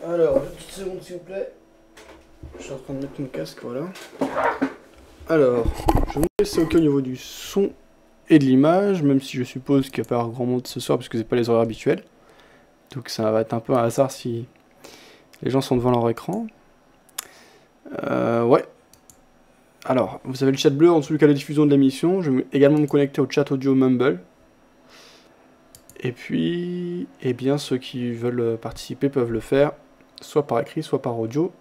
Alors, une petite seconde s'il vous plaît. Je suis en train de mettre mon casque, voilà. Alors, je me laisse OK au niveau du son et de l'image, même si je suppose qu'il n'y a pas grand monde ce soir, parce que c'est pas les horaires habituels. Donc ça va être un peu un hasard si les gens sont devant leur écran. Ouais. Alors, vous avez le chat bleu en dessous du cas de diffusion de l'émission. Je vais également me connecter au chat audio Mumble. Et puis, eh bien, ceux qui veulent participer peuvent le faire, soit par écrit, soit par audio.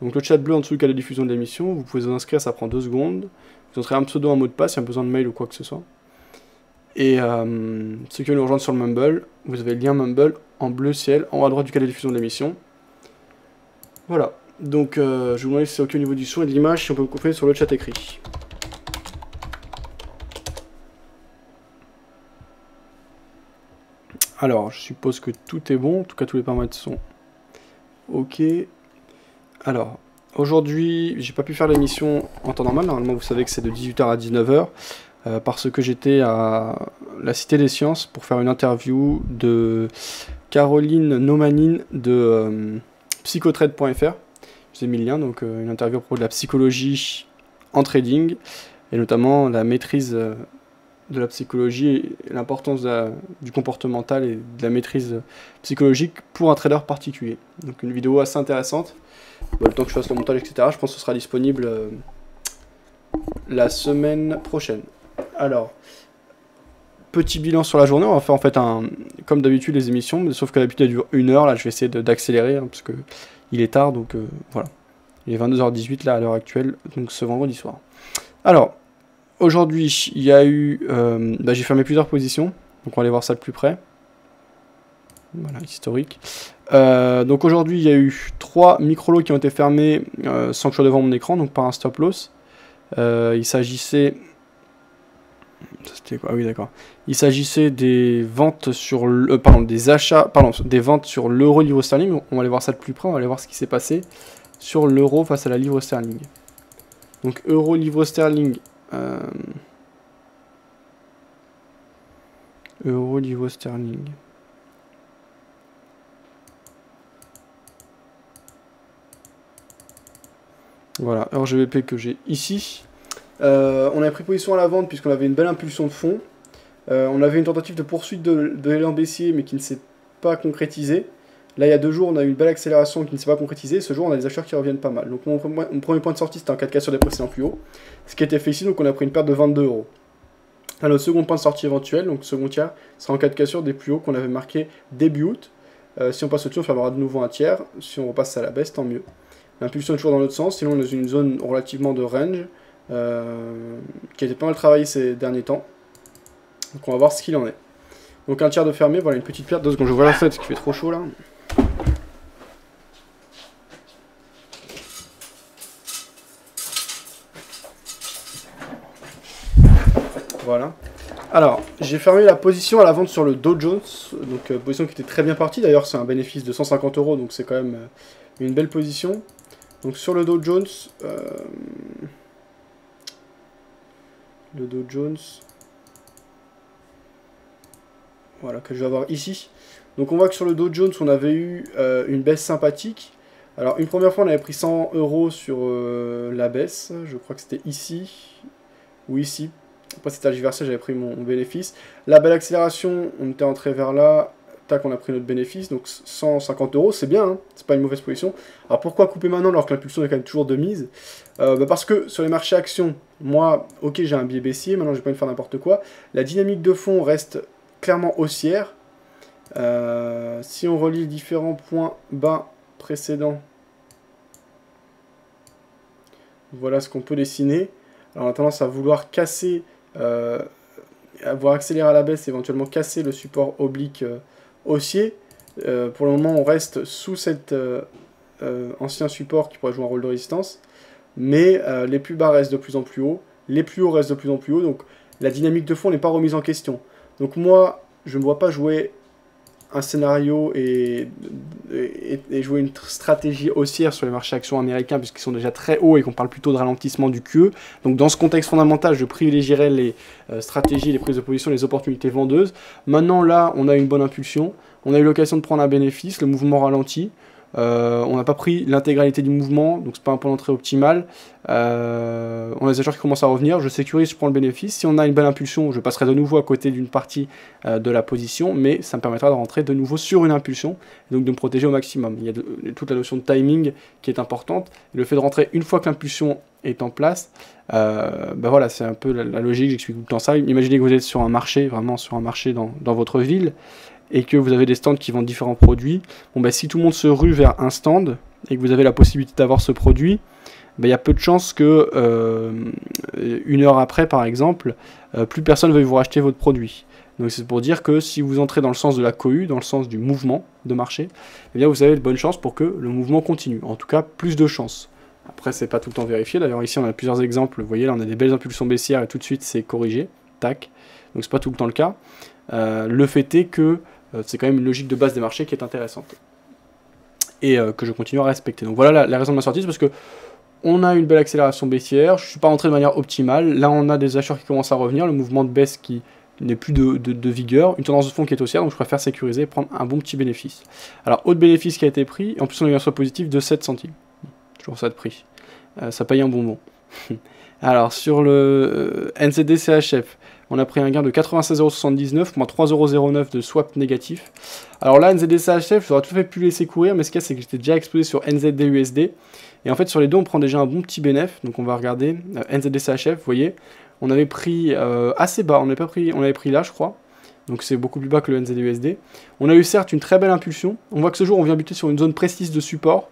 Donc le chat bleu en dessous du cas de diffusion de l'émission, vous pouvez vous inscrire, ça prend 2 secondes. Vous entrez un pseudo, un mot de passe, il y a besoin de mail ou quoi que ce soit. Et ceux qui veulent nous rejoindre sur le Mumble, vous avez le lien Mumble en bleu ciel, en haut à droite du cas de diffusion de l'émission. Voilà. Donc je vous demande si c'est OK au niveau du son et de l'image, si on peut me confirmer sur le chat écrit. Alors, je suppose que tout est bon, en tout cas tous les paramètres sont OK. Alors, aujourd'hui, j'ai pas pu faire l'émission en temps normal, normalement vous savez que c'est de 18h à 19h, parce que j'étais à la Cité des Sciences pour faire une interview de Caroline Nomanine de psychotrade.fr. Je vous ai mis le lien, donc une interview à propos de la psychologie en trading, et notamment la maîtrise de la psychologie et l'importance du comportemental et de la maîtrise psychologique pour un trader particulier. Donc une vidéo assez intéressante. Bon, le temps que je fasse le montage, etc., je pense que ce sera disponible la semaine prochaine. Alors, petit bilan sur la journée, on va faire en fait comme d'habitude les émissions, mais sauf qu'à l'habitude elle dure 1 heure, là je vais essayer d'accélérer, parce que il est tard, donc voilà. Il est 22h18 là à l'heure actuelle, donc ce vendredi soir. Alors, aujourd'hui, il y a eu... j'ai fermé plusieurs positions, donc on va aller voir ça de plus près. Voilà, historique. Donc aujourd'hui, il y a eu 3 micro-lots qui ont été fermés sans que je sois devant mon écran, donc par un stop loss. Il s'agissait... C'était quoi? Ah oui, d'accord. Il s'agissait des ventes sur le... des ventes sur l'euro livre sterling. On va aller voir ça de plus près, on va aller voir ce qui s'est passé sur l'euro face à la livre sterling. Donc euro livre sterling... Euro livre sterling... Voilà, alors GBP que j'ai ici. On avait pris position à la vente puisqu'on avait une belle impulsion de fond. On avait une tentative de poursuite de l'élan baissier mais qui ne s'est pas concrétisée. Là, il y a 2 jours, on a eu une belle accélération qui ne s'est pas concrétisée. Ce jour, on a des acheteurs qui reviennent pas mal. Donc mon premier point de sortie, c'était un 4K sur des précédents plus hauts. Ce qui a été fait ici, donc on a pris une perte de 22 €. Alors, notre second point de sortie éventuel, donc second tiers, sera en 4K sur des plus hauts qu'on avait marqué début août. Si on passe au-dessus, on fera de nouveau un tiers. Si on repasse à la baisse, tant mieux. L'impulsion est toujours dans l'autre sens, sinon on est dans une zone relativement de range qui a été pas mal travaillée ces derniers temps. Donc on va voir ce qu'il en est. Donc un tiers de fermé, voilà une petite perte. 2 secondes, je vois la fête qui fait trop chaud là. Voilà. Alors, j'ai fermé la position à la vente sur le Dow Jones, donc position qui était très bien partie. D'ailleurs, c'est un bénéfice de 150 €, donc c'est quand même une belle position. Donc sur le Dow Jones, voilà, que je vais avoir ici. Donc on voit que sur le Dow Jones, on avait eu une baisse sympathique. Alors une première fois, on avait pris 100 € sur la baisse. Je crois que c'était ici ou ici. Après c'était tergiversé, j'avais pris mon bénéfice. La belle accélération, on était entré vers là. Tac, on a pris notre bénéfice, donc 150 €, c'est bien, hein, c'est pas une mauvaise position. Alors pourquoi couper maintenant alors que l'impulsion est quand même toujours de mise? Parce que sur les marchés actions, moi, ok, j'ai un biais baissier, maintenant je vais pas me faire n'importe quoi. La dynamique de fond reste clairement haussière. Si on relie les différents points bas précédents, voilà ce qu'on peut dessiner. Alors on a tendance à vouloir casser, à vouloir accélérer à la baisse, éventuellement casser le support oblique haussier. Pour le moment, on reste sous cet ancien support qui pourrait jouer un rôle de résistance, mais les plus bas restent de plus en plus hauts, les plus hauts restent de plus en plus hauts, donc la dynamique de fond n'est pas remise en question. Donc moi, je ne me vois pas jouer un scénario et jouer une stratégie haussière sur les marchés actions américains puisqu'ils sont déjà très hauts et qu'on parle plutôt de ralentissement du QE. Donc dans ce contexte fondamental, je privilégierais les stratégies, les prises de position, les opportunités vendeuses. Maintenant là, on a une bonne impulsion, on a eu l'occasion de prendre un bénéfice, le mouvement ralentit. On n'a pas pris l'intégralité du mouvement, donc c'est pas un point d'entrée optimal. On a des acheteurs qui commencent à revenir, je sécurise, je prends le bénéfice. Si on a une belle impulsion, je passerai de nouveau à côté d'une partie de la position, mais ça me permettra de rentrer de nouveau sur une impulsion, et donc de me protéger au maximum. Il y a toute la notion de timing qui est importante. Et le fait de rentrer une fois que l'impulsion est en place, voilà, c'est un peu la logique, j'explique tout le temps ça. Imaginez que vous êtes sur un marché, vraiment sur un marché dans votre ville, et que vous avez des stands qui vendent différents produits. Bon, si tout le monde se rue vers un stand et que vous avez la possibilité d'avoir ce produit, il y a peu de chances que une heure après, par exemple, plus personne ne veuille vous racheter votre produit. Donc c'est pour dire que si vous entrez dans le sens de la cohue, dans le sens du mouvement de marché, eh bien vous avez de bonnes chances pour que le mouvement continue. En tout cas, plus de chances. Après, c'est pas tout le temps vérifié. D'ailleurs, ici, on a plusieurs exemples. Vous voyez, là, on a des belles impulsions baissières et tout de suite, c'est corrigé. Tac. Donc c'est pas tout le temps le cas. Le fait est que c'est quand même une logique de base des marchés qui est intéressante et que je continue à respecter. Donc voilà la raison de ma sortie, c'est parce que on a une belle accélération baissière, je ne suis pas rentré de manière optimale, là on a des acheteurs qui commencent à revenir, le mouvement de baisse qui n'est plus de vigueur, une tendance de fond qui est haussière, donc je préfère sécuriser et prendre un bon petit bénéfice. Alors autre bénéfice qui a été pris, en plus on a eu un swap positif de 7 centimes, toujours ça de prix, ça paye un bonbon. Alors sur le NZD CHF, on a pris un gain de 96,79 moins 3,09€ de swap négatif. Alors là, NZD CHF, j'aurais tout fait pu laisser courir, mais ce qu'il y a, c'est que j'étais déjà exposé sur NZD USD. Et en fait, sur les deux, on prend déjà un bon petit bénéf. Donc on va regarder NZD CHF, vous voyez, on avait pris assez bas, on avait pris là, je crois. Donc c'est beaucoup plus bas que le NZD USD. On a eu certes une très belle impulsion. On voit que ce jour, on vient buter sur une zone précise de support.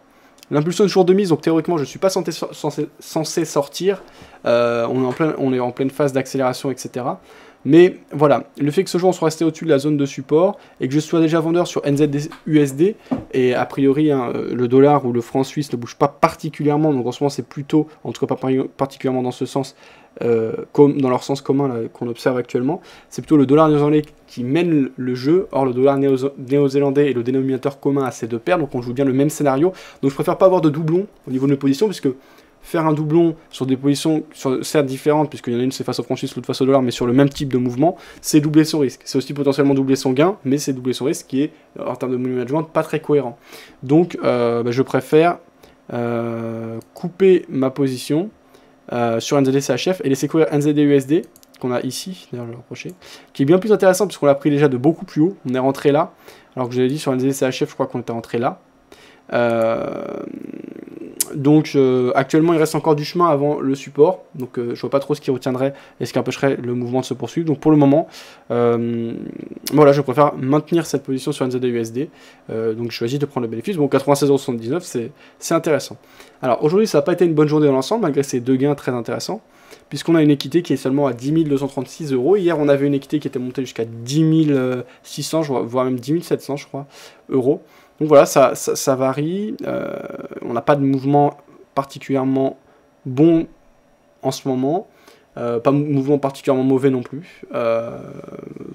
L'impulsion est toujours de mise, donc théoriquement je ne suis pas censé sortir, on est en pleine phase d'accélération, etc. Mais voilà, le fait que ce jour on soit resté au-dessus de la zone de support, et que je sois déjà vendeur sur NZD-USD, et a priori le dollar ou le franc suisse ne bouge pas particulièrement, donc en ce moment c'est plutôt, en tout cas pas particulièrement dans ce sens, comme dans leur sens commun qu'on observe actuellement, c'est plutôt le dollar néo-zélandais qui mène le jeu. Or le dollar néo-zélandais est le dénominateur commun à ces deux paires, donc on joue bien le même scénario. Donc je préfère pas avoir de doublon au niveau de mes positions, puisque faire un doublon sur des positions certes différentes, puisqu'il y en a une c'est face au franc suisse, l'autre face au dollar, mais sur le même type de mouvement, c'est doubler son risque. C'est aussi potentiellement doubler son gain, mais c'est doubler son risque qui est, en termes de money management, pas très cohérent. Donc je préfère couper ma position sur NZD CHF et laisser courir NZD USD qu'on a ici, d'ailleurs je vais le rapprocher, qui est bien plus intéressant puisqu'on l'a pris déjà de beaucoup plus haut, on est rentré là, alors que je l'ai dit sur NZD CHF je crois qu'on était rentré là. Donc actuellement il reste encore du chemin avant le support, donc je vois pas trop ce qui retiendrait et ce qui empêcherait le mouvement de se poursuivre. Donc pour le moment, voilà, je préfère maintenir cette position sur NZD USD, donc je choisis de prendre le bénéfice. Bon, 96,79€, c'est intéressant. Alors aujourd'hui ça n'a pas été une bonne journée dans l'ensemble, malgré ces deux gains très intéressants, puisqu'on a une équité qui est seulement à 10 236€. Hier on avait une équité qui était montée jusqu'à 10 600, voire même 10 700 je crois, euros. Donc voilà, ça varie, on n'a pas de mouvement particulièrement bon en ce moment, pas de mouvement particulièrement mauvais non plus,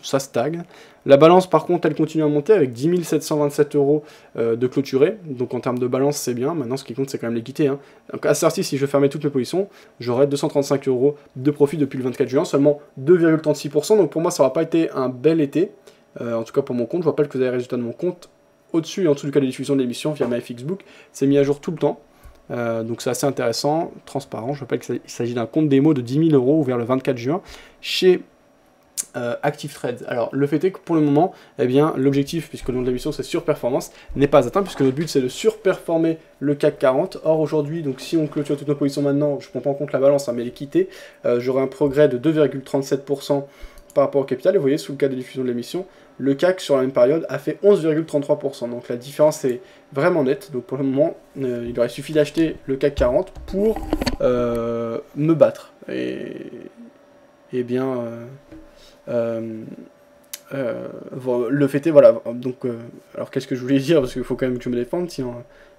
ça stagne. La balance par contre elle continue à monter avec 10 727€ de clôturé, donc en termes de balance c'est bien. Maintenant ce qui compte c'est quand même l'équité, hein. Donc à ce heure-ci, si je fermais toutes mes positions, j'aurais 235€ de profit depuis le 24 juin, seulement 2,36%, donc pour moi ça n'aura pas été un bel été, en tout cas pour mon compte. Je rappelle que vous avez les résultats de mon compte au-dessus et en dessous du cas de diffusion de l'émission via MyFXBook, c'est mis à jour tout le temps, donc c'est assez intéressant, transparent. Je rappelle qu'il s'agit d'un compte démo de 10 000€ ouvert le 24 juin chez Active Trades. Alors le fait est que pour le moment, eh bien l'objectif, puisque le nom de l'émission c'est surperformance, n'est pas atteint, puisque notre but c'est de surperformer le CAC 40. Or aujourd'hui, donc si on clôture toutes nos positions maintenant, je ne prends pas en compte la balance, hein, mais l'équité, j'aurai un progrès de 2,37% par rapport au capital. Et vous voyez, sous le cas de diffusion de l'émission, le CAC sur la même période a fait 11,33%. Donc la différence est vraiment nette. Donc pour le moment, il aurait suffi d'acheter le CAC 40 pour me battre. Et bien, le fait est, voilà. Donc, alors qu'est-ce que je voulais dire? Parce qu'il faut quand même que je me défende, sinon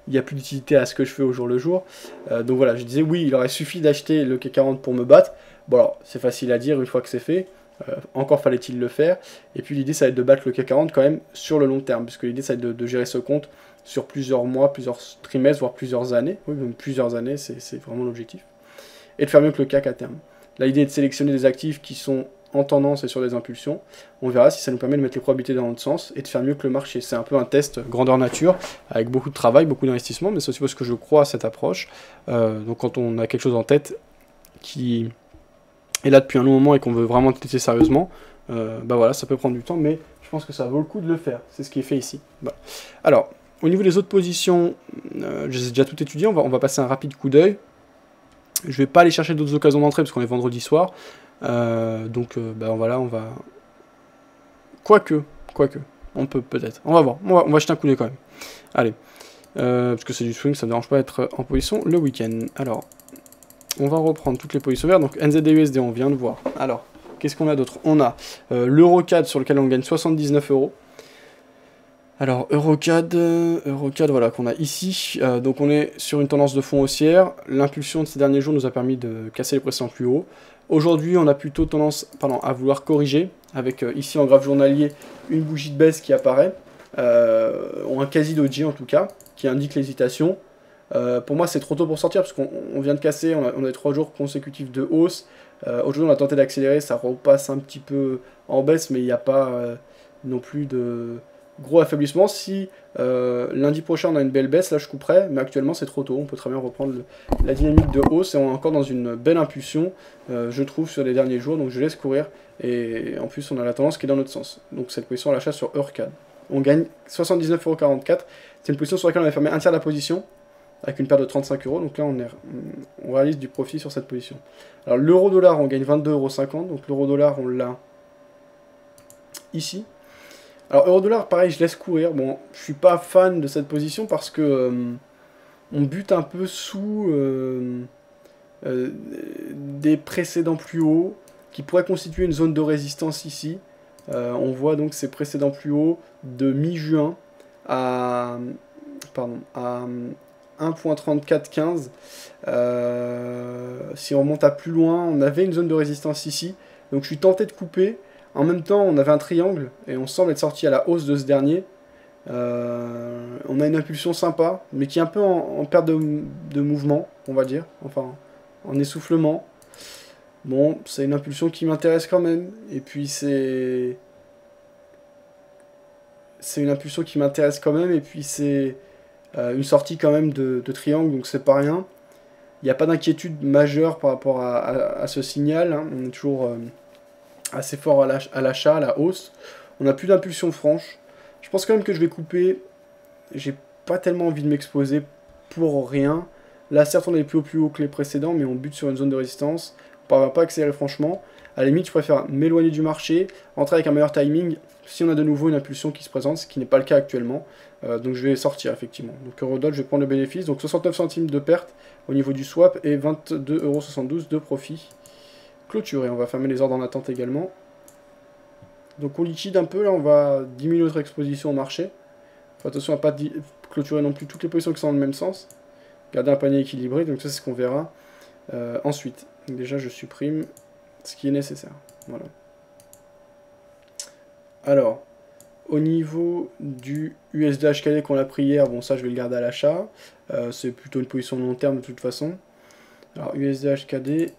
il n'y a plus d'utilité à ce que je fais au jour le jour. Donc voilà, je disais oui, il aurait suffi d'acheter le CAC 40 pour me battre. Bon alors, c'est facile à dire une fois que c'est fait. Encore fallait-il le faire. Et puis l'idée, ça va être de battre le CAC 40 quand même sur le long terme, puisque l'idée, ça va être de gérer ce compte sur plusieurs mois, plusieurs trimestres, voire plusieurs années. Oui, même plusieurs années, c'est vraiment l'objectif. Et de faire mieux que le CAC à terme. L'idée est de sélectionner des actifs qui sont en tendance et sur des impulsions. On verra si ça nous permet de mettre les probabilités dans notre sens et de faire mieux que le marché. C'est un peu un test grandeur nature, avec beaucoup de travail, beaucoup d'investissement, mais c'est aussi parce que je crois à cette approche. Donc quand on a quelque chose en tête qui est là depuis un long moment et qu'on veut vraiment tester sérieusement, bah voilà, ça peut prendre du temps, mais je pense que ça vaut le coup de le faire. C'est ce qui est fait ici. Voilà. Alors, au niveau des autres positions, j'ai déjà tout étudié, on va passer un rapide coup d'œil. Je vais pas aller chercher d'autres occasions d'entrée parce qu'on est vendredi soir. Bah voilà, on va... Quoique, on peut peut-être. On va voir, on va jeter un coup d'œil quand même. Allez, parce que c'est du swing, ça ne dérange pas d'être en position le week-end. Alors, on va reprendre toutes les positions vertes. Donc NZD-USD, on vient de voir. Alors, qu'est-ce qu'on a d'autre? On a l'EuroCAD sur lequel on gagne 79 €. Alors, EuroCAD, voilà, qu'on a ici. Donc on est sur une tendance de fond haussière. L'impulsion de ces derniers jours nous a permis de casser les précédents plus hauts. Aujourd'hui, on a plutôt tendance à vouloir corriger, avec ici en graphe journalier, une bougie de baisse qui apparaît, ou un quasi-doji en tout cas, qui indique l'hésitation. Pour moi, c'est trop tôt pour sortir, parce qu'on vient de casser, on a 3 jours consécutifs de hausse. Aujourd'hui, on a tenté d'accélérer, ça repasse un petit peu en baisse, mais il n'y a pas non plus de gros affaiblissement. Si lundi prochain on a une belle baisse, là je couperai, mais actuellement c'est trop tôt, on peut très bien reprendre la dynamique de hausse et on est encore dans une belle impulsion, je trouve, sur les derniers jours, donc je laisse courir, et en plus on a la tendance qui est dans notre sens. Donc cette position à l'achat sur EuroCAD. On gagne 79,44 €, c'est une position sur laquelle on avait fermé un tiers de la position, avec une perte de 35 €, donc là on réalise du profit sur cette position. Alors l'euro-dollar, on gagne 22,50 €, donc l'euro-dollar on l'a ici. Alors euro-dollar, pareil, je laisse courir. Bon, je suis pas fan de cette position parce que on bute un peu sous des précédents plus hauts qui pourraient constituer une zone de résistance ici. On voit donc ces précédents plus hauts de mi-juin à 1.3415. Si on remonte à plus loin, on avait une zone de résistance ici. Donc je suis tenté de couper. En même temps, on avait un triangle, et on semble être sorti à la hausse de ce dernier. On a une impulsion sympa, mais qui est un peu en perte de mouvement, on va dire. Enfin, en essoufflement. Bon, c'est une impulsion qui m'intéresse quand même. Et puis c'est une impulsion qui m'intéresse quand même. Et puis c'est une sortie quand même de triangle, donc c'est pas rien. Il n'y a pas d'inquiétude majeure par rapport à ce signal. Hein. On est toujours assez fort à l'achat, à la hausse. On n'a plus d'impulsion franche. Je pense quand même que je vais couper. J'ai pas tellement envie de m'exposer pour rien. Là, certes, on est plus haut que les précédents, mais on bute sur une zone de résistance. On ne va pas accélérer franchement. À la limite, je préfère m'éloigner du marché, entrer avec un meilleur timing, si on a de nouveau une impulsion qui se présente, ce qui n'est pas le cas actuellement. Donc je vais sortir, effectivement. Donc Eurodollar, je vais prendre le bénéfice. Donc 69 centimes de perte au niveau du swap et 22,72 € de profit. Clôturé, on va fermer les ordres en attente également. Donc on liquide un peu, là on va diminuer notre exposition au marché. Faut attention à ne pas clôturer non plus toutes les positions qui sont dans le même sens. Garder un panier équilibré, donc ça c'est ce qu'on verra ensuite. Donc déjà je supprime ce qui est nécessaire. Voilà. Alors, au niveau du USD HKD qu'on a pris hier, bon ça je vais le garder à l'achat. C'est plutôt une position long terme de toute façon. Alors USD HKD...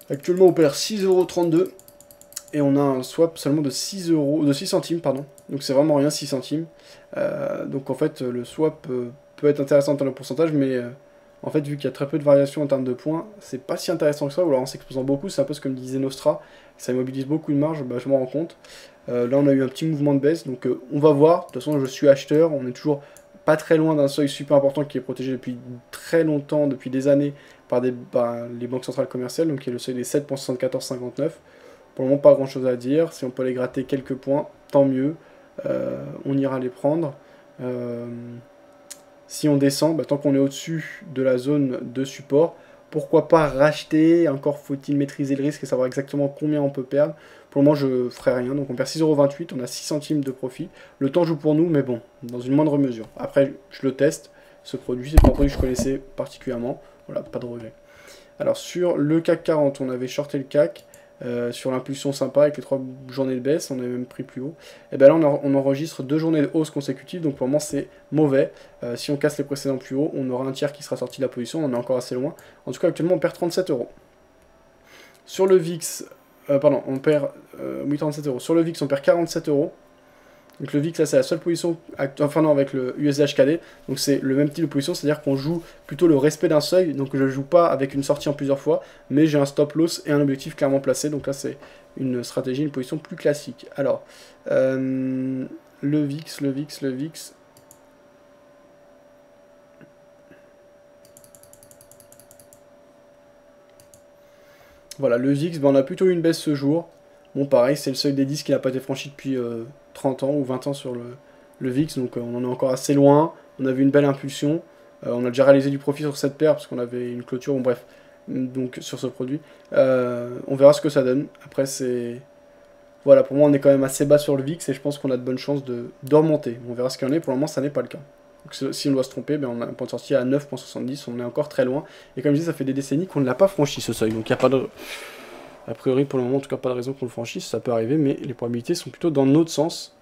Actuellement, on perd 6,32 € et on a un swap seulement de 6 centimes, pardon. Donc c'est vraiment rien, 6 centimes. Donc en fait, le swap peut être intéressant en termes de pourcentage, mais en fait, vu qu'il y a très peu de variations en termes de points, c'est pas si intéressant que ça. Ou alors en s'exposant beaucoup, c'est un peu ce que me disait Nostra, ça immobilise beaucoup de marge, bah, je m'en rends compte. Là, on a eu un petit mouvement de baisse, donc on va voir. De toute façon, je suis acheteur, on est toujours pas très loin d'un seuil super important qui est protégé depuis très longtemps, depuis des années, par les banques centrales commerciales, donc qui est le seuil des 7,7459. Pour le moment, pas grand chose à dire. Si on peut aller gratter quelques points, tant mieux. On ira les prendre. Si on descend, tant qu'on est au-dessus de la zone de support, pourquoi pas racheter? Encore faut-il maîtriser le risque et savoir exactement combien on peut perdre. Pour le moment, je ne ferai rien. Donc on perd 6,28 €, on a 6 centimes de profit. Le temps joue pour nous, mais bon, dans une moindre mesure. Après, je le teste. Ce produit, c'est pas un produit que je connaissais particulièrement. Voilà, pas de regret. Alors sur le CAC 40, on avait shorté le CAC. Sur l'impulsion sympa avec les 3 journées de baisse, on avait même pris plus haut. Et bien là, on enregistre 2 journées de hausse consécutives, donc pour le moment, c'est mauvais. Si on casse les précédents plus hauts, on aura un tiers qui sera sorti de la position, on est encore assez loin. En tout cas, actuellement, on perd 37 €. Sur le VIX, on perd 37 €. Sur le VIX, on perd 47 €. Donc le VIX, là, c'est la seule position, enfin non, avec le USD-HKD, donc c'est le même type de position, c'est-à-dire qu'on joue plutôt le respect d'un seuil, donc je ne joue pas avec une sortie en plusieurs fois, mais j'ai un stop-loss et un objectif clairement placé, donc là c'est une stratégie, une position plus classique. Alors, le VIX, voilà, le VIX, on a plutôt eu une baisse ce jour. Bon, pareil, c'est le seuil des 10 qui n'a pas été franchi depuis 30 ans ou 20 ans sur le VIX, donc on en est encore assez loin. On a vu une belle impulsion. On a déjà réalisé du profit sur cette paire parce qu'on avait une clôture, bon, bref, donc sur ce produit. On verra ce que ça donne. Après, c'est. Voilà, pour moi, on est quand même assez bas sur le VIX et je pense qu'on a de bonnes chances de remonter. On verra ce qu'il y en est. Pour le moment, ça n'est pas le cas. Donc, si on doit se tromper, on a un point de sortie à 9,70, on est encore très loin. Et comme je dis, ça fait des décennies qu'on ne l'a pas franchi ce seuil, donc il n'y a pas de. A priori, pour le moment, en tout cas, pas de raison qu'on le franchisse, ça peut arriver, mais les probabilités sont plutôt dans notre sens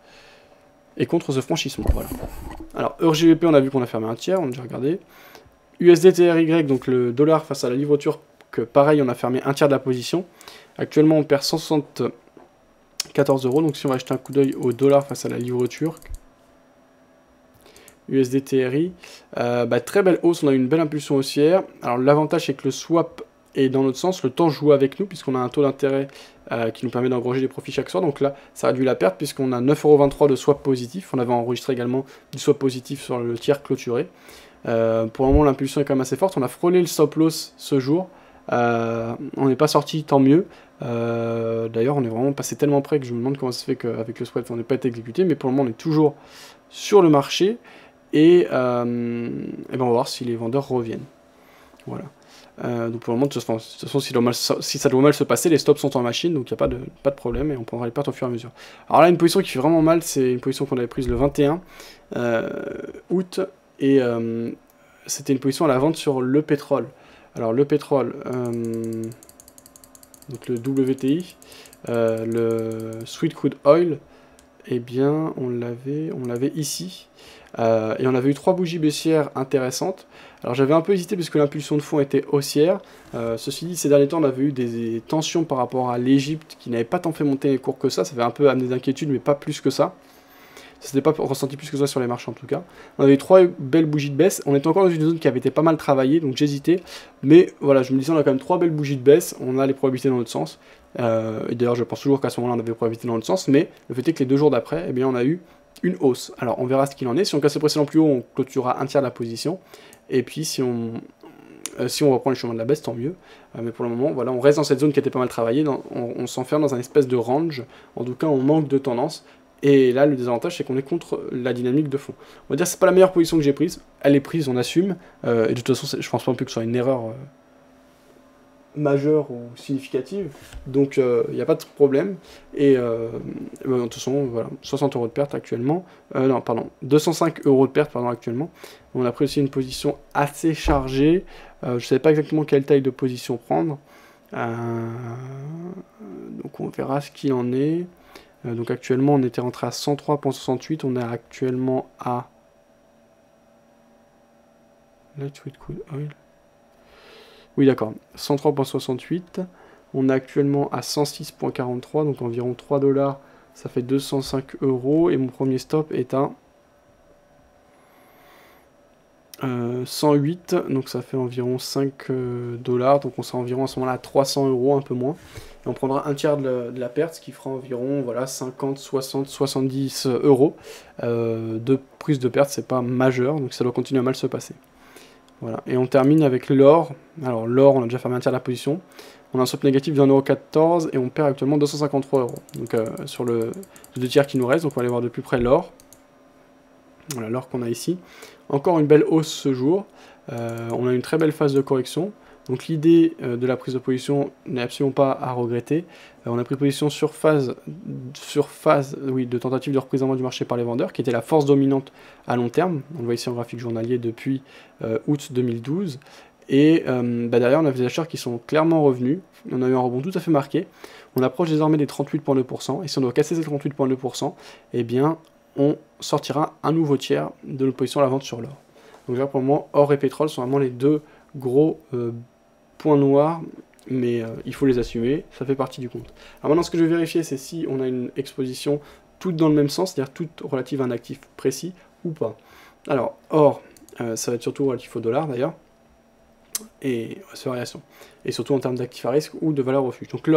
et contre ce franchissement. Voilà. Alors, EUR-GBP, on a vu qu'on a fermé un tiers, on a déjà regardé. USD-TRY, donc le dollar face à la livre turque, pareil, on a fermé un tiers de la position. Actuellement, on perd 174 €, donc si on va jeter un coup d'œil au dollar face à la livre turque, USD-TRI, très belle hausse, on a eu une belle impulsion haussière. Alors, l'avantage, c'est que le swap et dans notre sens, le temps joue avec nous, puisqu'on a un taux d'intérêt qui nous permet d'engranger des profits chaque soir. Donc là, ça réduit la perte, puisqu'on a 9,23 € de swap positif. On avait enregistré également du swap positif sur le tiers clôturé. Pour le moment, l'impulsion est quand même assez forte. On a frôlé le stop loss ce jour. On n'est pas sorti, tant mieux. D'ailleurs, on est vraiment passé tellement près que je me demande comment ça se fait qu'avec le swap, on n'ait pas été exécuté. Mais pour le moment, on est toujours sur le marché. Et on va voir si les vendeurs reviennent. Voilà. Donc pour le moment, de toute façon, si ça doit mal se passer, les stops sont en machine, donc il n'y a pas de problème, et on prendra les pertes au fur et à mesure. Alors là, une position qui fait vraiment mal, c'est une position qu'on avait prise le 21 août, et c'était une position à la vente sur le pétrole. Alors le pétrole, donc le WTI, le Sweet Crude Oil, eh bien on l'avait ici. Et on avait eu 3 bougies baissières intéressantes. Alors j'avais un peu hésité parce que l'impulsion de fond était haussière. Ceci dit, ces derniers temps, on avait eu des tensions par rapport à l'Égypte qui n'avaient pas tant fait monter les cours que ça. Ça avait un peu amené d'inquiétude, mais pas plus que ça. Ça s'était pas ressenti plus que ça sur les marchés en tout cas. On avait eu 3 belles bougies de baisse. On était encore dans une zone qui avait été pas mal travaillée, donc j'hésitais. Mais voilà, je me disais, on a quand même 3 belles bougies de baisse. On a les probabilités dans notre sens. Et d'ailleurs, je pense toujours qu'à ce moment-là, on avait les probabilités dans notre sens. Mais le fait est que les 2 jours d'après, eh bien, on a eu une hausse. Alors on verra ce qu'il en est. Si on casse le précédent plus haut, on clôturera un tiers de la position. Et puis si on reprend le chemin de la baisse, tant mieux. Mais pour le moment, voilà, on reste dans cette zone qui était pas mal travaillée. On s'enferme dans un espèce de range. En tout cas, on manque de tendance. Et là, le désavantage, c'est qu'on est contre la dynamique de fond. On va dire que c'est pas la meilleure position que j'ai prise. Elle est prise, on assume. Et de toute façon, je pense pas plus que ce soit une erreur majeure ou significative, donc il n'y a pas de problème, et de toute façon, voilà, 60 € de perte actuellement, 205 € de perte, pardon, actuellement. On a pris aussi une position assez chargée, je ne savais pas exactement quelle taille de position prendre, donc on verra ce qu'il en est. Donc actuellement, on était rentré à 103,68, on est actuellement à... Lightweight Crude Oil. Oui, d'accord, 103,68. On est actuellement à 106,43, donc environ 3 $. Ça fait 205 €. Et mon premier stop est à 108, donc ça fait environ 5 $. Donc on sera environ à ce moment-là à 300 €, un peu moins. Et on prendra un tiers de la perte, ce qui fera environ voilà, 50, 60, 70 €. De prise de perte, c'est pas majeur, donc ça doit continuer à mal se passer. Voilà. Et on termine avec l'or. Alors l'or, on a déjà fait un tiers de la position. On a un swap négatif de 1,14€ et on perd actuellement 253€. Donc sur le 2 tiers qui nous reste, donc on va aller voir de plus près l'or. Voilà l'or qu'on a ici. Encore une belle hausse ce jour. On a une très belle phase de correction. Donc l'idée de la prise de position n'est absolument pas à regretter. On a pris position sur phase oui, de tentative de reprise en main du marché par les vendeurs, qui était la force dominante à long terme. On le voit ici en graphique journalier depuis août 2012. Et derrière, on a des acheteurs qui sont clairement revenus. On a eu un rebond tout à fait marqué. On approche désormais des 38,2%. Et si on doit casser ces 38,2%, eh bien, on sortira un nouveau tiers de notre position à la vente sur l'or. Donc là, pour le moment, or et pétrole sont vraiment les deux gros points noirs, mais il faut les assumer, ça fait partie du compte. Alors maintenant, ce que je vais vérifier, c'est si on a une exposition toute dans le même sens, c'est-à-dire toute relative à un actif précis ou pas. Alors, or, ça va être surtout relatif au dollar d'ailleurs, et ces variations, et surtout en termes d'actifs à risque ou de valeur refuge. Donc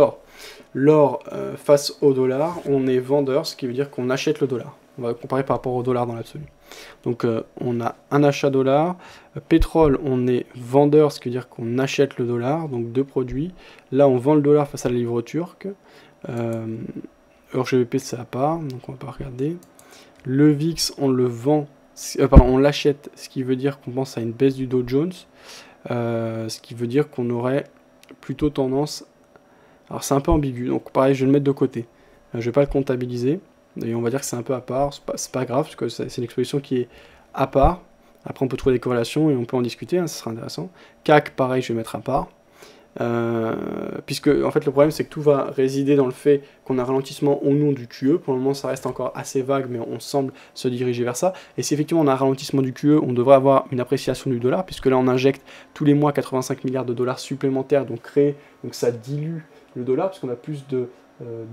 l'or face au dollar, on est vendeur, ce qui veut dire qu'on achète le dollar. On va comparer par rapport au dollar dans l'absolu. Donc on a un achat dollar, pétrole on est vendeur, ce qui veut dire qu'on achète le dollar, donc deux produits. Là on vend le dollar face à la livre turque, EUR/GBP c'est à part, donc on va pas regarder. Le VIX on le vend, on l'achète, ce qui veut dire qu'on pense à une baisse du Dow Jones, ce qui veut dire qu'on aurait plutôt tendance, alors c'est un peu ambigu, donc pareil je vais le mettre de côté, je vais pas le comptabiliser. Et on va dire que c'est un peu à part, c'est pas grave, parce que c'est une exposition qui est à part. Après, on peut trouver des corrélations et on peut en discuter, hein, ce sera intéressant. CAC, pareil, je vais mettre à part. Puisque, en fait, le problème, c'est que tout va résider dans le fait qu'on a un ralentissement ou non du QE. Pour le moment, ça reste encore assez vague, mais on semble se diriger vers ça. Et si effectivement on a un ralentissement du QE, on devrait avoir une appréciation du dollar, puisque là, on injecte tous les mois 85 milliards de dollars supplémentaires, donc ça dilue le dollar, puisqu'on a plus de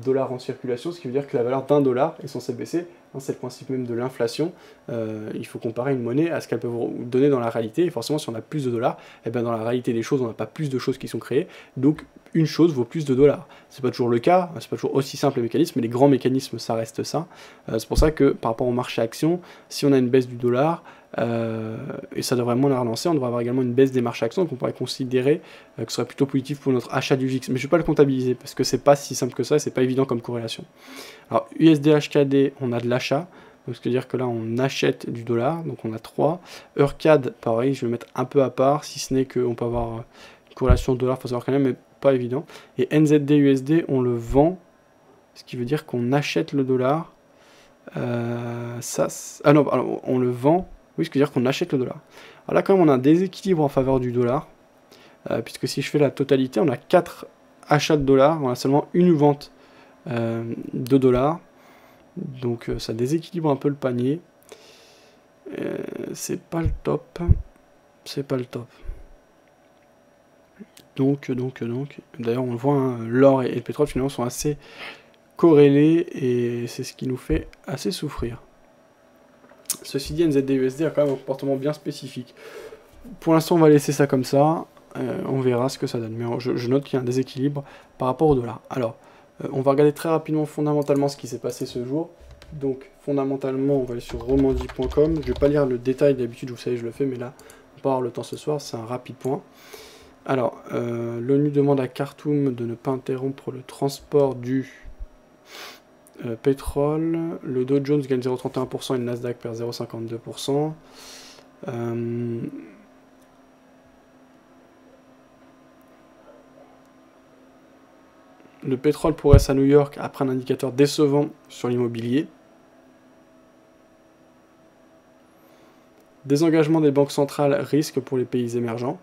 dollars en circulation, ce qui veut dire que la valeur d'un dollar est censée baisser. C'est le principe même de l'inflation. Il faut comparer une monnaie à ce qu'elle peut vous donner dans la réalité. Et forcément, si on a plus de dollars, et bien dans la réalité des choses, on n'a pas plus de choses qui sont créées. Donc, une chose vaut plus de dollars. C'est pas toujours le cas, c'est pas toujours aussi simple les mécanismes, mais les grands mécanismes, ça reste ça. C'est pour ça que par rapport au marché action, si on a une baisse du dollar, et ça devrait moins la relancer, on devrait avoir également une baisse des marchés actions, donc on pourrait considérer que ce serait plutôt positif pour notre achat du VIX. Mais je ne vais pas le comptabiliser, parce que c'est pas si simple que ça, et c'est pas évident comme corrélation. Alors USD-HKD, on a de l'achat, donc ce qui veut dire que là on achète du dollar, donc on a 3. EUR-CAD, pareil, je vais le mettre un peu à part, si ce n'est qu'on peut avoir une corrélation dollar, il faut savoir quand même, mais pas évident. Et NZD-USD, on le vend, ce qui veut dire qu'on achète le dollar. Alors, on le vend. Oui, ce qui veut dire qu'on achète le dollar. Alors là, quand même, on a un déséquilibre en faveur du dollar, puisque si je fais la totalité, on a 4 achats de dollars, on a seulement une vente de dollars, donc ça déséquilibre un peu le panier. C'est pas le top, c'est pas le top. Donc, d'ailleurs, on le voit, hein, l'or et le pétrole finalement sont assez corrélés et c'est ce qui nous fait assez souffrir. Ceci dit, NZD-USD a quand même un comportement bien spécifique. Pour l'instant, on va laisser ça comme ça. On verra ce que ça donne. Mais je note qu'il y a un déséquilibre par rapport au dollar. Alors, on va regarder très rapidement fondamentalement ce qui s'est passé ce jour. Donc, fondamentalement, on va aller sur romandie.com. Je ne vais pas lire le détail, d'habitude, vous savez, je le fais, mais là, on va pas avoir le temps ce soir. C'est un rapide point. Alors, l'ONU demande à Khartoum de ne pas interrompre le transport du pétrole. Le Dow Jones gagne 0,31% et le Nasdaq perd 0,52%. Le pétrole progresse à New York après un indicateur décevant sur l'immobilier. Désengagement des banques centrales, risque pour les pays émergents.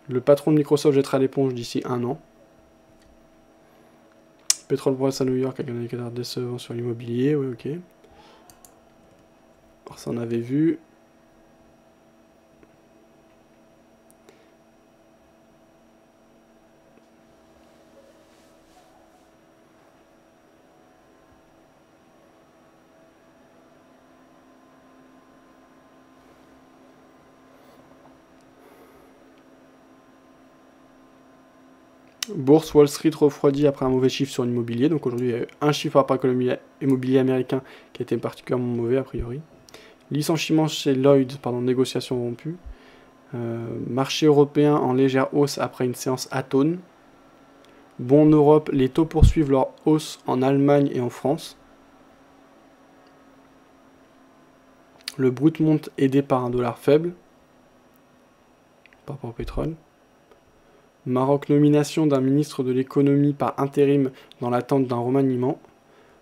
Le patron de Microsoft jettera l'éponge d'ici 1 an. Pétrole progresse à New York avec un indicateur décevant sur l'immobilier, oui, ok. Alors ça on avait vu. Bourse, Wall Street refroidit après un mauvais chiffre sur l'immobilier. Donc aujourd'hui, il y a eu un chiffre par rapport à l'économie immobilier américain qui a été particulièrement mauvais a priori. Licenciement chez Lloyd, pardon, négociation rompue. Marché européen en légère hausse après une séance atone. Bon, en Europe, les taux poursuivent leur hausse en Allemagne et en France. Le brut monte aidé par un dollar faible par rapport au pétrole. Maroc, nomination d'un ministre de l'économie par intérim dans l'attente d'un remaniement.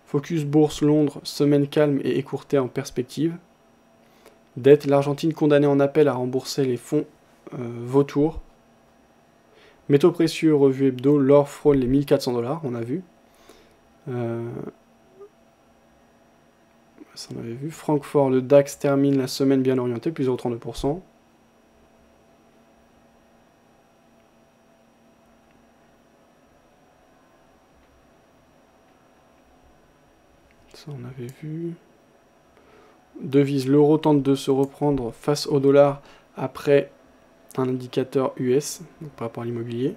Focus Bourse Londres, semaine calme et écourtée en perspective. Dette, l'Argentine condamnée en appel à rembourser les fonds vautours. Métaux précieux, revue hebdo, l'or frôle les 1400 $, on a vu. Ça on avait vu. Francfort, le DAX termine la semaine bien orientée, plus 0,32%. Ça on avait vu. Devise, l'euro tente de se reprendre face au dollar après un indicateur US, donc par rapport à l'immobilier.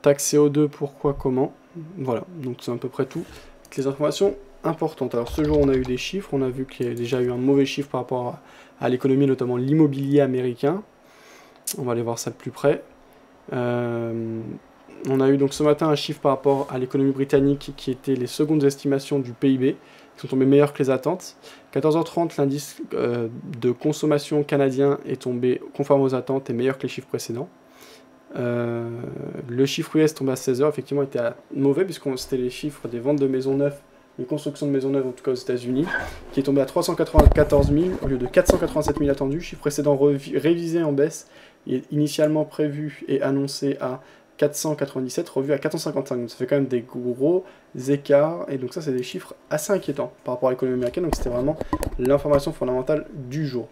Taxe CO2, pourquoi, comment. Voilà, donc c'est à peu près tout. Avec les informations importantes. Alors ce jour, on a eu des chiffres. On a vu qu'il y a déjà eu un mauvais chiffre par rapport à l'économie, notamment l'immobilier américain. On va aller voir ça de plus près. On a eu donc ce matin un chiffre par rapport à l'économie britannique qui était les secondes estimations du PIB, qui sont tombées meilleures que les attentes. 14h30, l'indice de consommation canadien est tombé conforme aux attentes et meilleur que les chiffres précédents. Le chiffre US tombé à 16h, effectivement, était mauvais, puisque c'était les chiffres des ventes de maisons neuves, les constructions de maisons neuves, en tout cas aux États-Unis, qui est tombé à 394 000 au lieu de 487 000 attendus. Chiffre précédent révisé en baisse, et initialement prévu et annoncé à 497, revu à 455. Donc ça fait quand même des gros écarts, et donc ça c'est des chiffres assez inquiétants par rapport à l'économie américaine. Donc c'était vraiment l'information fondamentale du jour.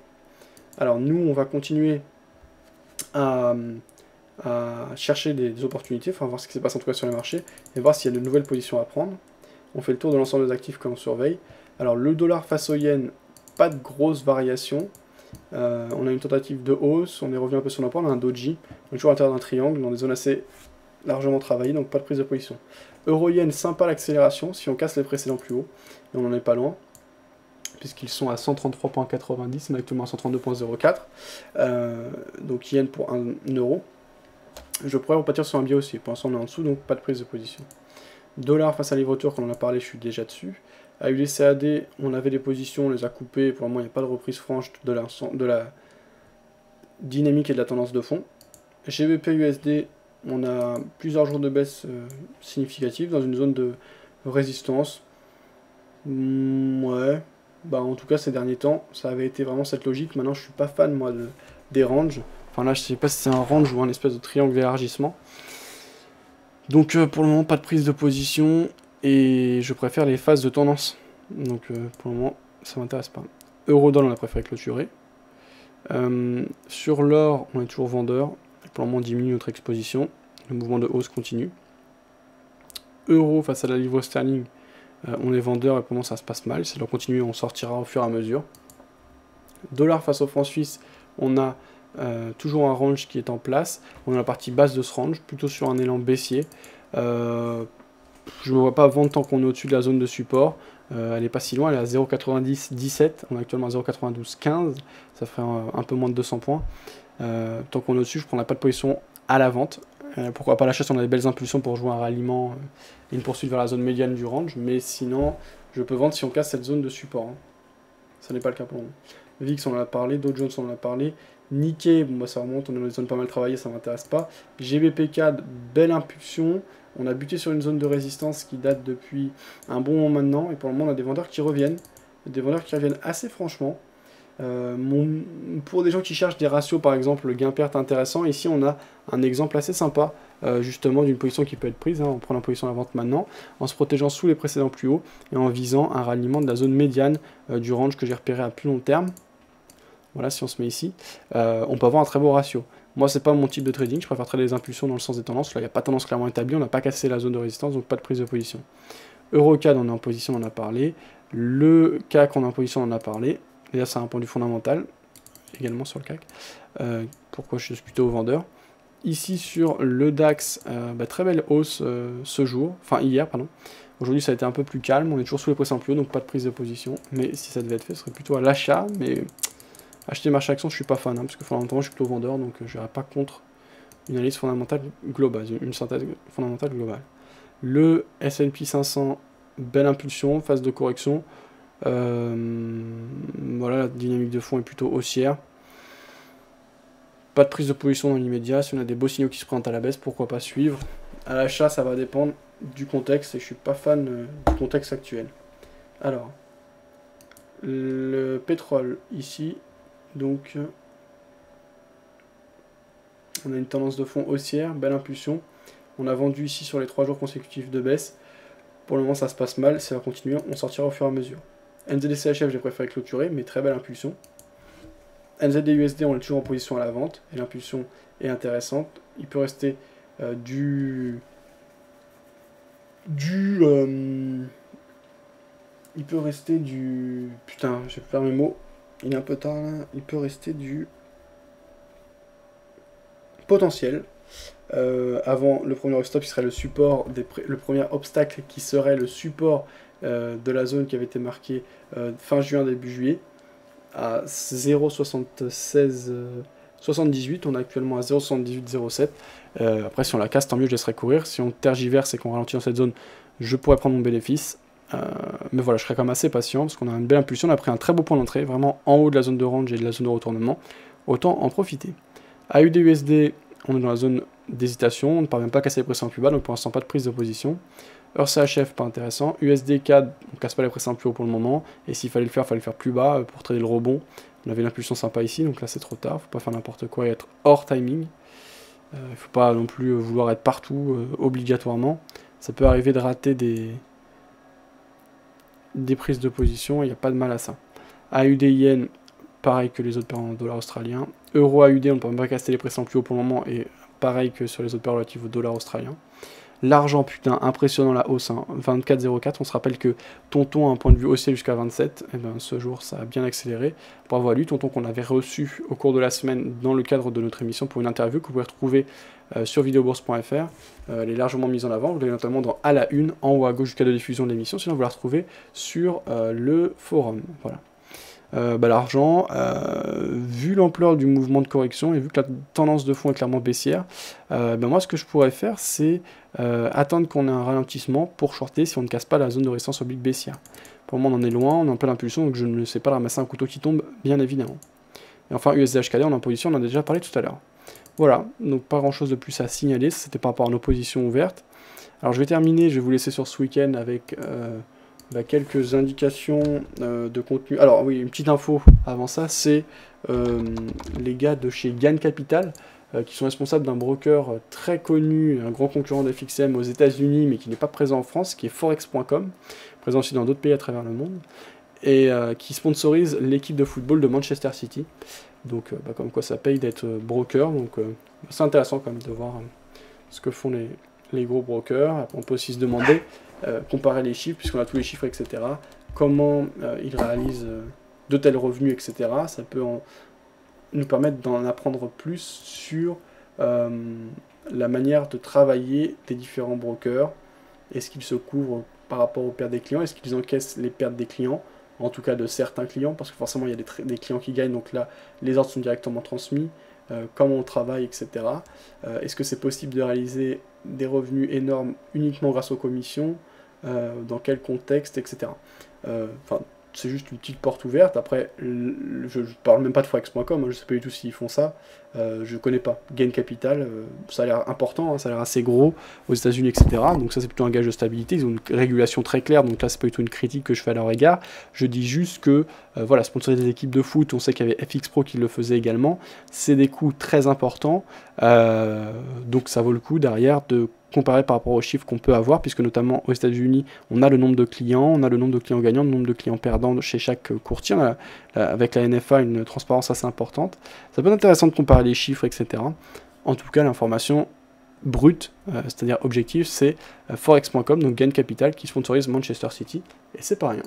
Alors nous, on va continuer à chercher des opportunités, enfin voir ce qui se passe en tout cas sur les marchés, et voir s'il y a de nouvelles positions à prendre. On fait le tour de l'ensemble des actifs que l'on surveille. Alors le dollar face au yen, pas de grosses variations. On a une tentative de hausse, on est revenu un peu sur notre point, on a un doji, on est toujours à l'intérieur d'un triangle, dans des zones assez largement travaillées, donc pas de prise de position. Euro-yen, sympa l'accélération, si on casse les précédents plus hauts, et on n'en est pas loin, puisqu'ils sont à 133,90, on est actuellement à 132,04, donc yen pour 1 euro. Je pourrais repartir sur un biais aussi, pour l'instant on est en dessous, donc pas de prise de position. Dollar face à livre turc, on en a parlé, je suis déjà dessus. À UDCAD, on avait des positions, on les a coupées, pour le moment il n'y a pas de reprise franche de la dynamique et de la tendance de fond. GBP USD, on a plusieurs jours de baisse significative dans une zone de résistance. Ouais, bah en tout cas ces derniers temps, ça avait été vraiment cette logique. Maintenant je suis pas fan moi des ranges. Enfin là je sais pas si c'est un range ou un espèce de triangle d'élargissement. Donc pour le moment pas de prise de position et je préfère les phases de tendance. Donc pour le moment ça m'intéresse pas. Euro-dollar on a préféré clôturer. Sur l'or on est toujours vendeur. Pour le moment on diminue notre exposition. Le mouvement de hausse continue. Euro face à la livre sterling, on est vendeur et pour le moment ça se passe mal. Si on continue on sortira au fur et à mesure. Dollar face au franc suisse, on a toujours un range qui est en place. On a la partie basse de ce range, plutôt sur un élan baissier. Je ne me vois pas vendre tant qu'on est au-dessus de la zone de support. Elle n'est pas si loin, elle est à 0,9017. On est actuellement à 0,9215. Ça ferait un peu moins de 200 points. Tant qu'on est au-dessus, je ne prendrai pas de position à la vente. Pourquoi pas l'achat si on a des belles impulsions pour jouer un ralliement et une poursuite vers la zone médiane du range. Mais sinon, je peux vendre si on casse cette zone de support. Hein. Ça n'est pas le cas pour le moment. VIX, on en a parlé. Dow Jones, on en a parlé. Nikkei, bon, bah, ça remonte, on est dans des zones pas mal travaillées, ça m'intéresse pas. GBP CAD, belle impulsion. On a buté sur une zone de résistance qui date depuis un bon moment maintenant. Et pour le moment, on a des vendeurs qui reviennent. Des vendeurs qui reviennent assez franchement. Pour des gens qui cherchent des ratios, par exemple, le gain-perte intéressant, ici on a un exemple assez sympa, justement, d'une position qui peut être prise. Hein, on prend la position à la vente maintenant, en se protégeant sous les précédents plus hauts et en visant un ralliement de la zone médiane du range que j'ai repéré à plus long terme. Voilà, si on se met ici, on peut avoir un très beau ratio. Moi, c'est pas mon type de trading, je préfère trader les impulsions dans le sens des tendances. Là, il n'y a pas de tendance clairement établie, on n'a pas cassé la zone de résistance, donc pas de prise de position. EuroCAD, on est en position, on en a parlé. Le CAC, on est en position, on en a parlé. Et là, c'est un point du fondamental, également sur le CAC. Pourquoi je suis plutôt vendeur. Ici, sur le DAX, très belle hausse ce jour, enfin hier, pardon. Aujourd'hui, ça a été un peu plus calme, on est toujours sous les précédents plus hauts, donc pas de prise de position. Mais si ça devait être fait, ce serait plutôt à l'achat, mais Acheter marché action, je suis pas fan, hein, parce que fondamentalement, je suis plutôt vendeur, donc je n'irai pas contre une analyse fondamentale globale, une synthèse fondamentale globale. Le S&P 500, belle impulsion, phase de correction. Voilà, la dynamique de fond est plutôt haussière. Pas de prise de position dans l'immédiat. Si on a des beaux signaux qui se présentent à la baisse, pourquoi pas suivre. À l'achat, ça va dépendre du contexte, et je suis pas fan du contexte actuel. Alors, le pétrole ici, donc on a une tendance de fond haussière, belle impulsion. On a vendu ici sur les 3 jours consécutifs de baisse. Pour le moment, ça se passe mal, ça va continuer, on sortira au fur et à mesure. NZD-CHF, j'ai préféré clôturer, mais très belle impulsion. NZD-USD, on est toujours en position à la vente, et l'impulsion est intéressante. Il peut rester il peut rester du... Putain, je vais faire mes mots. Il est un peu tard là. Il peut rester du potentiel. Avant le premier stop, qui serait le support, le premier obstacle qui serait le support de la zone qui avait été marquée fin juin, début juillet, à 0,7678. On est actuellement à 0,7807. Après, si on la casse, tant mieux, je laisserai courir. Si on tergiverse et qu'on ralentit dans cette zone, je pourrais prendre mon bénéfice. Mais voilà, je serai quand même assez patient parce qu'on a une belle impulsion. On a pris un très beau point d'entrée, vraiment en haut de la zone de range et de la zone de retournement. Autant en profiter. AUD-USD, on est dans la zone d'hésitation. On ne parvient pas à casser les précédents plus bas, donc pour l'instant, pas de prise de position. EUR-CHF, pas intéressant. USD-CAD, on ne casse pas les précédents plus haut pour le moment. Et s'il fallait le faire plus bas pour trader le rebond. On avait une impulsion sympa ici, donc là c'est trop tard. Faut pas faire n'importe quoi et être hors timing. Il faut pas non plus vouloir être partout obligatoirement. Ça peut arriver de rater des prises de position, il n'y a pas de mal à ça. AUD-Yen, pareil que les autres paires en dollars australiens. Euro-AUD, on ne peut pas casser les précédents plus haut pour le moment, et pareil que sur les autres paires relatives au dollar australien. L'argent, putain, impressionnant la hausse, hein, 24,04. On se rappelle que Tonton a un point de vue haussier jusqu'à 27. Et ben, ce jour, ça a bien accéléré. Bravo à lui, Tonton, qu'on avait reçu au cours de la semaine dans le cadre de notre émission pour une interview que vous pouvez retrouver sur videobourse.fr. Elle est largement mise en avant. Vous l'avez notamment dans À la Une, en haut à gauche jusqu'à la diffusion de l'émission. Sinon, vous la retrouvez sur le forum. Voilà. L'argent, vu l'ampleur du mouvement de correction et vu que la tendance de fond est clairement baissière, moi ce que je pourrais faire c'est attendre qu'on ait un ralentissement pour shorter si on ne casse pas la zone de résistance oblique baissière. Pour le moment on en est loin, on est en pleine impulsion, donc je ne sais pas ramasser un couteau qui tombe, bien évidemment. Et enfin USD-HKD, on est en position, on en a déjà parlé tout à l'heure. Voilà, donc pas grand chose de plus à signaler, c'était par rapport à nos positions ouvertes. Alors je vais terminer, je vais vous laisser sur ce week-end avec... quelques indications de contenu. Alors oui, une petite info avant ça, c'est les gars de chez Gain Capital qui sont responsables d'un broker très connu, un grand concurrent de FXM aux États-Unis, mais qui n'est pas présent en France, qui est Forex.com, présent aussi dans d'autres pays à travers le monde, et qui sponsorise l'équipe de football de Manchester City. Donc comme quoi ça paye d'être broker, donc c'est intéressant quand même de voir ce que font les gros brokers. On peut aussi se demander, comparer les chiffres, puisqu'on a tous les chiffres, etc., comment ils réalisent de tels revenus, etc. Ça peut nous permettre d'en apprendre plus sur la manière de travailler des différents brokers. Est-ce qu'ils se couvrent par rapport aux pertes des clients? Est-ce qu'ils encaissent les pertes des clients? En tout cas de certains clients, parce que forcément il y a des clients qui gagnent, donc là les ordres sont directement transmis, comment on travaille, etc. Est-ce que c'est possible de réaliser des revenus énormes uniquement grâce aux commissions, dans quel contexte, etc. C'est juste une petite porte ouverte. Après, je parle même pas de Forex.com, hein, je sais pas du tout s'ils font ça, je connais pas. Gain Capital, ça a l'air important, hein, ça a l'air assez gros aux États-Unis, etc. Donc ça c'est plutôt un gage de stabilité, ils ont une régulation très claire, donc là c'est pas du tout une critique que je fais à leur égard. Je dis juste que, voilà, sponsoriser des équipes de foot, on sait qu'il y avait FX Pro qui le faisait également, c'est des coûts très importants, donc ça vaut le coup derrière de comparer par rapport aux chiffres qu'on peut avoir, puisque notamment aux États-Unis, on a le nombre de clients, on a le nombre de clients gagnants, le nombre de clients perdants chez chaque courtier. On a, avec la NFA, une transparence assez importante. Ça peut être intéressant de comparer les chiffres, etc. En tout cas, l'information brute, c'est-à-dire objective, c'est Forex.com, donc Gain Capital, qui sponsorise Manchester City, et c'est pas rien.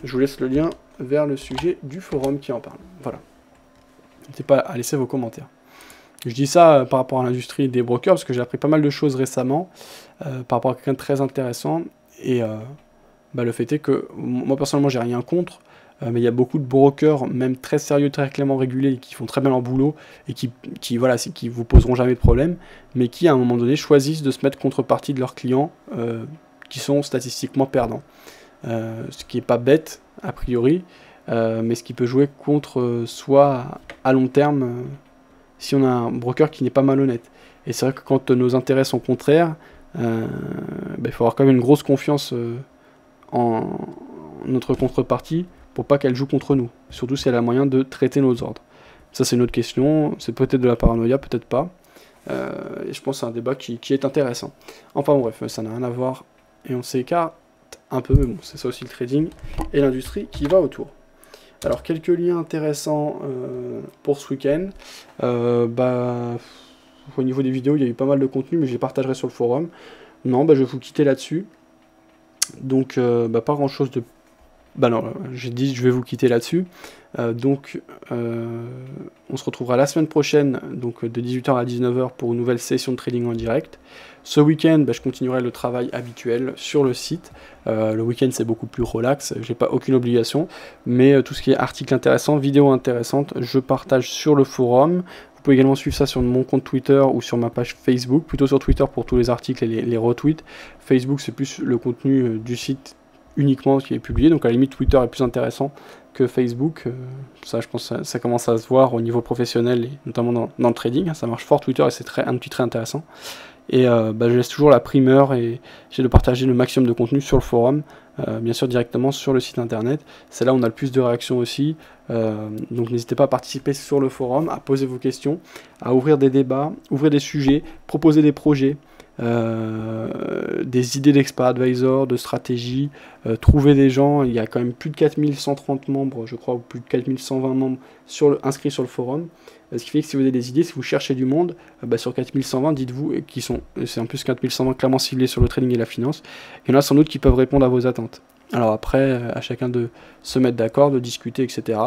Je vous laisse le lien vers le sujet du forum qui en parle. Voilà. N'hésitez pas à laisser vos commentaires. Je dis ça par rapport à l'industrie des brokers, parce que j'ai appris pas mal de choses récemment, par rapport à quelqu'un de très intéressant, et le fait est que, moi personnellement j'ai rien contre, mais il y a beaucoup de brokers, même très sérieux, très clairement régulés, qui font très bien leur boulot, et voilà, qui vous poseront jamais de problème, mais qui, à un moment donné, choisissent de se mettre contrepartie de leurs clients, qui sont statistiquement perdants. Ce qui n'est pas bête, a priori, mais ce qui peut jouer contre soi à long terme, si on a un broker qui n'est pas malhonnête. Et c'est vrai que quand nos intérêts sont contraires, il faut avoir quand même une grosse confiance en notre contrepartie pour pas qu'elle joue contre nous, surtout si elle a moyen de traiter nos ordres. Ça, c'est une autre question, c'est peut-être de la paranoïa, peut-être pas, et je pense que c'est un débat qui est intéressant. Enfin bref, ça n'a rien à voir, et on s'écarte un peu, mais bon, c'est ça aussi le trading, et l'industrie qui va autour. Alors, quelques liens intéressants pour ce week-end. Au niveau des vidéos, il y a eu pas mal de contenu, mais je les partagerai sur le forum. Non, je vais vous quitter là-dessus. Donc, pas grand-chose de... non, j'ai dit je vais vous quitter là-dessus. On se retrouvera la semaine prochaine, donc de 18h à 19h pour une nouvelle session de trading en direct. Ce week-end, je continuerai le travail habituel sur le site. Le week-end, c'est beaucoup plus relax, j'ai pas aucune obligation, mais tout ce qui est articles intéressants, vidéos intéressantes, je partage sur le forum. Vous pouvez également suivre ça sur mon compte Twitter ou sur ma page Facebook, plutôt sur Twitter pour tous les articles et les retweets. Facebook, c'est plus le contenu du site uniquement qui est publié, donc à la limite Twitter est plus intéressant que Facebook. Ça, je pense que ça commence à se voir au niveau professionnel, et notamment dans le trading, ça marche fort Twitter et c'est un outil très intéressant. Et je laisse toujours la primeur et j'essaie de partager le maximum de contenu sur le forum, bien sûr directement sur le site internet. C'est là où on a le plus de réactions aussi, donc n'hésitez pas à participer sur le forum, à poser vos questions, à ouvrir des débats, ouvrir des sujets, proposer des projets, des idées d'expert advisor, de stratégie, trouver des gens. Il y a quand même plus de 4130 membres, je crois, ou plus de 4120 membres inscrits sur le forum. Ce qui fait que si vous avez des idées, si vous cherchez du monde, sur 4120, dites-vous, c'est en plus 4120 clairement ciblés sur le trading et la finance, il y en a sans doute qui peuvent répondre à vos attentes. Alors après, à chacun de se mettre d'accord, de discuter, etc.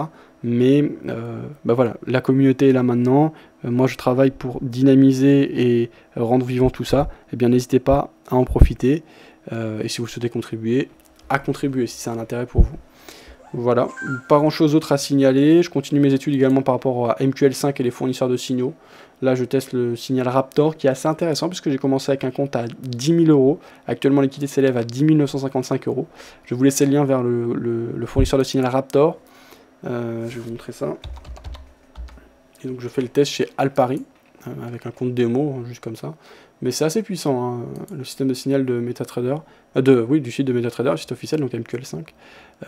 Mais voilà, la communauté est là maintenant. Moi, je travaille pour dynamiser et rendre vivant tout ça. Eh bien, n'hésitez pas à en profiter. Et si vous souhaitez contribuer, à contribuer si c'est un intérêt pour vous. Voilà, pas grand chose d'autre à signaler. Je continue mes études également par rapport à MQL5 et les fournisseurs de signaux. Là, je teste le signal Raptor qui est assez intéressant puisque j'ai commencé avec un compte à 10 000 euros. Actuellement, l'équité s'élève à 10 955 euros. Je vais vous laisser le lien vers le fournisseur de signal Raptor. Je vais vous montrer ça. Et donc, je fais le test chez Alpari avec un compte démo, juste comme ça. Mais c'est assez puissant, hein, le système de signal de MetaTrader, du site de MetaTrader, le site officiel, donc MQL5.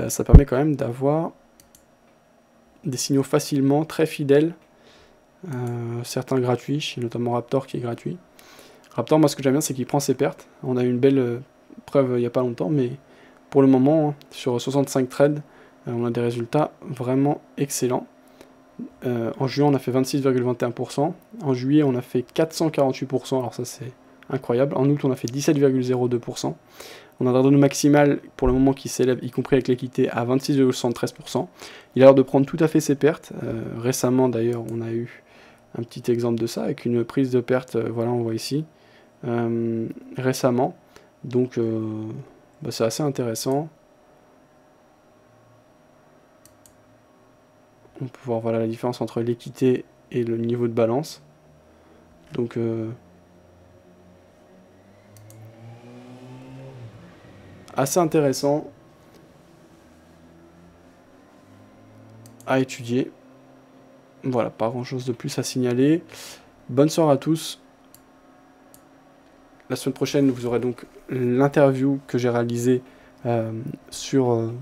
Ça permet quand même d'avoir des signaux facilement, très fidèles, certains gratuits, notamment Raptor qui est gratuit. Raptor, moi ce que j'aime bien, c'est qu'il prend ses pertes. On a eu une belle preuve il n'y a pas longtemps, mais pour le moment, sur 65 trades, on a des résultats vraiment excellents. En juin, on a fait 26,21%. En juillet, on a fait 448%. Alors ça, c'est incroyable. En août, on a fait 17,02%. On a un rendement maximal pour le moment qui s'élève, y compris avec l'équité, à 26,73%. Il a l'air de prendre tout à fait ses pertes. Récemment, d'ailleurs, on a eu un petit exemple de ça, avec une prise de perte, voilà, on voit ici, récemment. Donc, c'est assez intéressant. On peut voir voilà, la différence entre l'équité et le niveau de balance. Donc, assez intéressant à étudier. Voilà, pas grand chose de plus à signaler. Bonne soirée à tous. La semaine prochaine, vous aurez donc l'interview que j'ai réalisée sur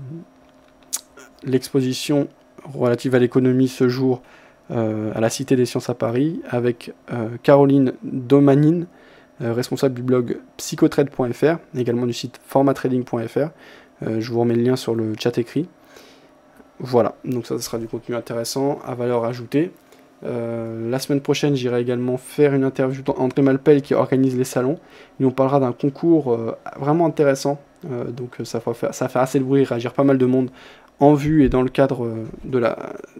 l'exposition relative à l'économie ce jour à la Cité des Sciences à Paris avec Caroline Domanine, responsable du blog psychotrade.fr, également du site formatrading.fr. Je vous remets le lien sur le chat écrit. Voilà, donc ça sera du contenu intéressant, à valeur ajoutée. La semaine prochaine, j'irai également faire une interview d'André Malpel qui organise les salons. Et on parlera d'un concours vraiment intéressant. Donc ça fait assez de bruit, réagir pas mal de monde en vue et dans le cadre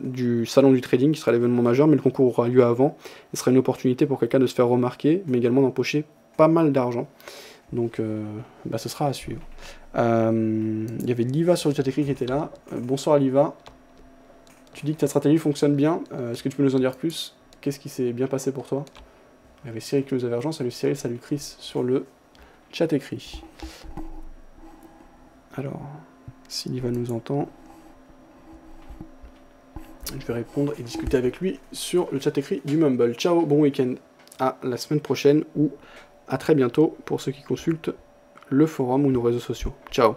du salon du trading, qui sera l'événement majeur, mais le concours aura lieu avant. Ce sera une opportunité pour quelqu'un de se faire remarquer, mais également d'empocher pas mal d'argent. Donc, bah, ce sera à suivre. Il y avait Liva sur le chat écrit qui était là. Bonsoir Liva. Tu dis que ta stratégie fonctionne bien. Est-ce que tu peux nous en dire plus? Qu'est-ce qui s'est bien passé pour toi? Il y avait Cyril qui nous avait rejoint. Salut Cyril, salut Chris sur le chat écrit. Alors, si Liva nous entend, je vais répondre et discuter avec lui sur le chat écrit du Mumble. Ciao, bon week-end. À la semaine prochaine ou à très bientôt pour ceux qui consultent le forum ou nos réseaux sociaux. Ciao.